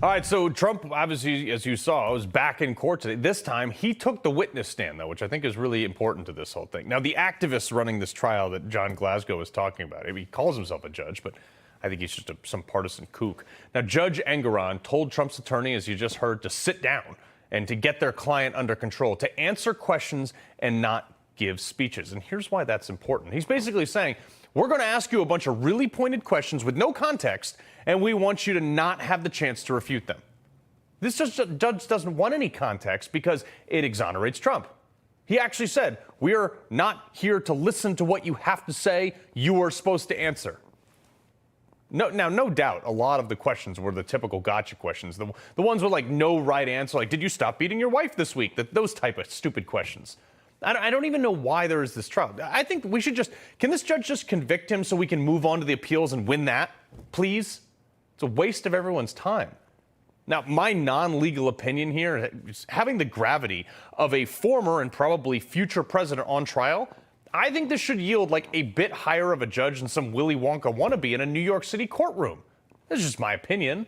All right, so Trump, obviously, as you saw, was back in court today. This time, he took the witness stand, though, which I think is really important to this whole thing. Now, the activists running this trial that John Glasgow was talking about, he calls himself a judge, but I think he's just some partisan kook. Now, Judge Engoron told Trump's attorney, as you just heard, to sit down and to get their client under control, to answer questions and not give speeches. And here's why that's important. He's basically saying, we're going to ask you a bunch of really pointed questions with no context, and we want you to not have the chance to refute them. This judge doesn't want any context because it exonerates Trump. He actually said, we are not here to listen to what you have to say. You are supposed to answer. No doubt, a lot of the questions were the typical gotcha questions. The ones with, like, no right answer, like, did you stop beating your wife this week? Those type of stupid questions. I don't even know why there is this trial. I think we should can this judge just convict him so we can move on to the appeals and win that, please? It's a waste of everyone's time. Now, my non-legal opinion here, having the gravity of a former and probably future president on trial, I think this should yield like a bit higher of a judge than some Willy Wonka wannabe in a New York City courtroom. This is just my opinion.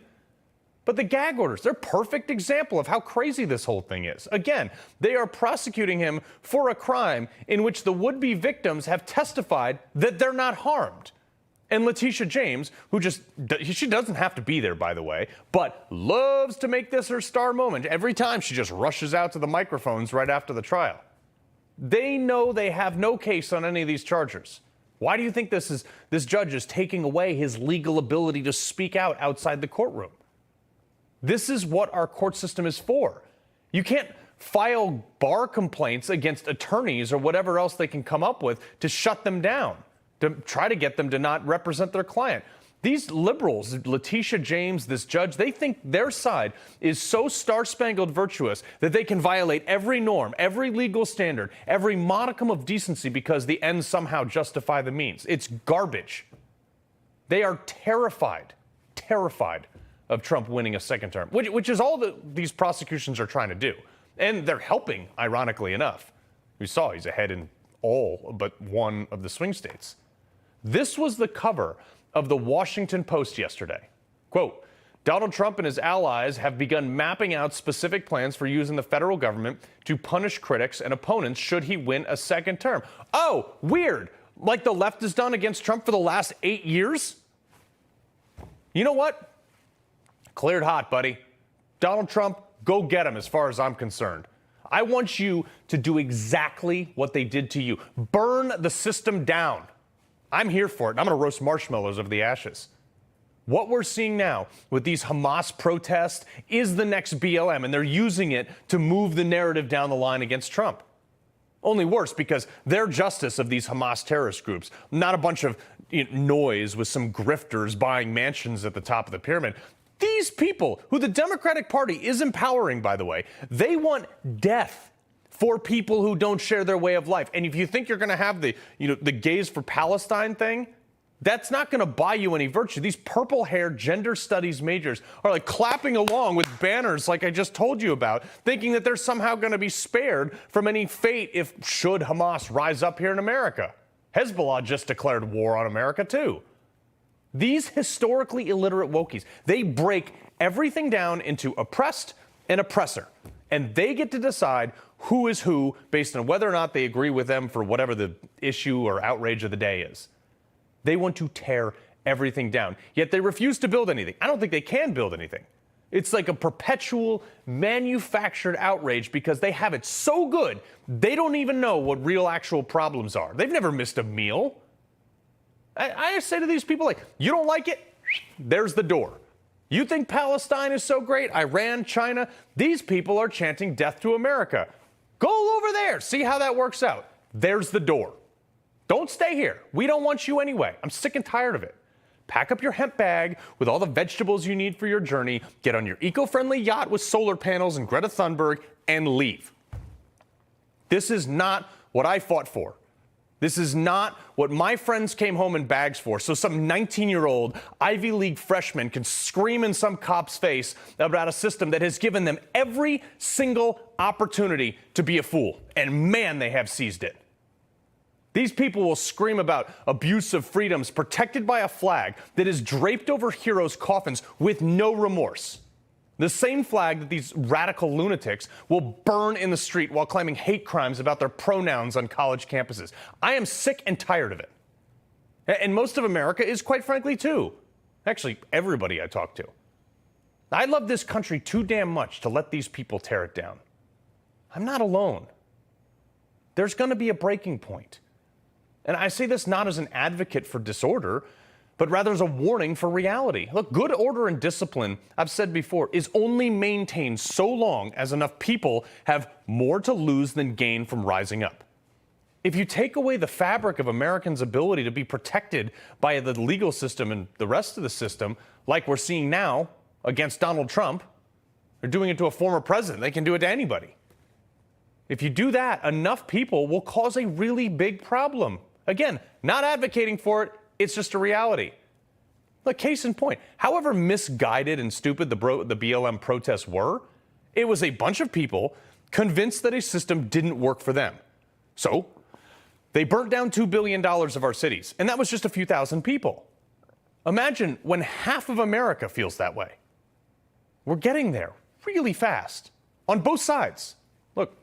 But the gag orders, they're a perfect example of how crazy this whole thing is. Again, they are prosecuting him for a crime in which the would-be victims have testified that they're not harmed. And Letitia James, she doesn't have to be there, by the way, but loves to make this her star moment every time she just rushes out to the microphones right after the trial. They know they have no case on any of these charges. Why do you think this judge is taking away his legal ability to speak out outside the courtroom? This is what our court system is for. You can't file bar complaints against attorneys or whatever else they can come up with to shut them down, to try to get them to not represent their client. These liberals, Letitia James, this judge, they think their side is so star-spangled virtuous that they can violate every norm, every legal standard, every modicum of decency because the ends somehow justify the means. It's garbage. They are terrified of Trump winning a second term, which is all that these prosecutions are trying to do. And they're helping, ironically enough. We saw he's ahead in all but one of the swing states. This was the cover of the Washington Post yesterday. Quote, Donald Trump and his allies have begun mapping out specific plans for using the federal government to punish critics and opponents should he win a second term. Oh, weird. Like the left has done against Trump for the last 8 years? You know what? Cleared hot, buddy. Donald Trump, go get him as far as I'm concerned. I want you to do exactly what they did to you. Burn the system down. I'm here for it. I'm going to roast marshmallows over the ashes. What we're seeing now with these Hamas protests is the next BLM, and they're using it to move the narrative down the line against Trump. Only worse because they're justice of these Hamas terrorist groups, not a bunch of noise with some grifters buying mansions at the top of the pyramid. These people, who the Democratic Party is empowering, by the way, they want death for people who don't share their way of life. And if you think you're going to have the Gays for Palestine thing, that's not going to buy you any virtue. These purple-haired gender studies majors are like clapping along with banners like I just told you about, thinking that they're somehow going to be spared from any fate should Hamas rise up here in America. Hezbollah just declared war on America, too. These historically illiterate wokies, they break everything down into oppressed and oppressor. And they get to decide who is who based on whether or not they agree with them for whatever the issue or outrage of the day is. They want to tear everything down, yet they refuse to build anything. I don't think they can build anything. It's like a perpetual manufactured outrage because they have it so good, they don't even know what real actual problems are. They've never missed a meal. I say to these people, like, you don't like it? There's the door. You think Palestine is so great? Iran, China? These people are chanting death to America. Go over there. See how that works out. There's the door. Don't stay here. We don't want you anyway. I'm sick and tired of it. Pack up your hemp bag with all the vegetables you need for your journey, get on your eco-friendly yacht with solar panels and Greta Thunberg, and leave. This is not what I fought for. This is not what my friends came home in bags for, so some 19-year-old Ivy League freshman can scream in some cop's face about a system that has given them every single opportunity to be a fool. And man, they have seized it. These people will scream about abuse of freedoms protected by a flag that is draped over heroes' coffins with no remorse. The same flag that these radical lunatics will burn in the street while claiming hate crimes about their pronouns on college campuses. I am sick and tired of it. And most of America is, quite frankly, too. Actually, everybody I talk to. I love this country too damn much to let these people tear it down. I'm not alone. There's going to be a breaking point. And I say this not as an advocate for disorder, but rather as a warning for reality. Look, good order and discipline, I've said before, is only maintained so long as enough people have more to lose than gain from rising up. If you take away the fabric of Americans' ability to be protected by the legal system and the rest of the system, like we're seeing now against Donald Trump, they're doing it to a former president. They can do it to anybody. If you do that, enough people will cause a really big problem. Again, not advocating for it, it's just a reality. Look, case in point, however misguided and stupid the BLM protests were, it was a bunch of people convinced that a system didn't work for them. So they burnt down $2 billion of our cities, and that was just a few thousand people. Imagine when half of America feels that way. We're getting there really fast on both sides. Look,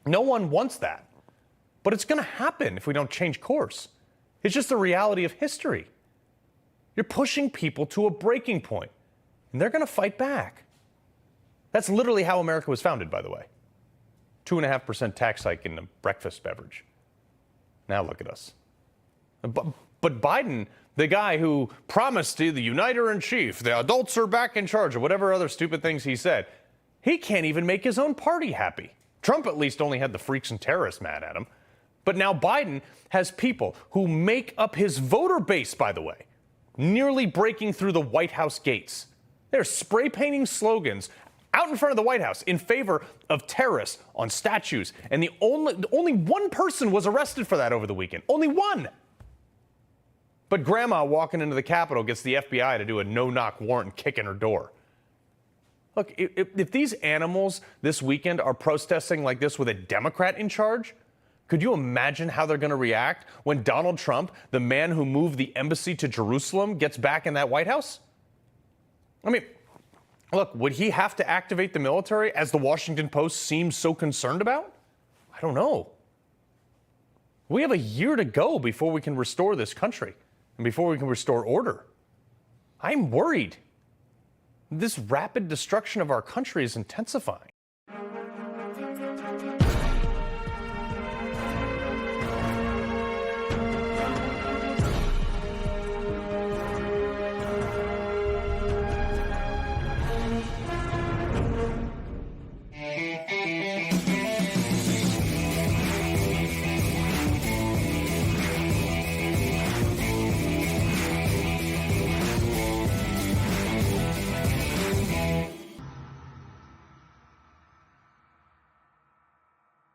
no one wants that, but it's going to happen if we don't change course. It's just the reality of history. You're pushing people to a breaking point, and they're going to fight back. That's literally how America was founded, by the way. 2.5% tax hike in a breakfast beverage. Now look at us. But Biden, the guy who promised to the uniter-in-chief, the adults are back in charge, or whatever other stupid things he said, he can't even make his own party happy. Trump at least only had the freaks and terrorists mad at him. But now Biden has people who make up his voter base, by the way, nearly breaking through the White House gates. They're spray painting slogans out in front of the White House in favor of terrorists on statues. And the only one person was arrested for that over the weekend. Only one. But grandma walking into the Capitol gets the FBI to do a no-knock warrant and kick in her door. Look, if these animals this weekend are protesting like this with a Democrat in charge, could you imagine how they're going to react when Donald Trump, the man who moved the embassy to Jerusalem, gets back in that White House? I mean, look, would he have to activate the military, as the Washington Post seems so concerned about? I don't know. We have a year to go before we can restore this country and before we can restore order. I'm worried. This rapid destruction of our country is intensifying.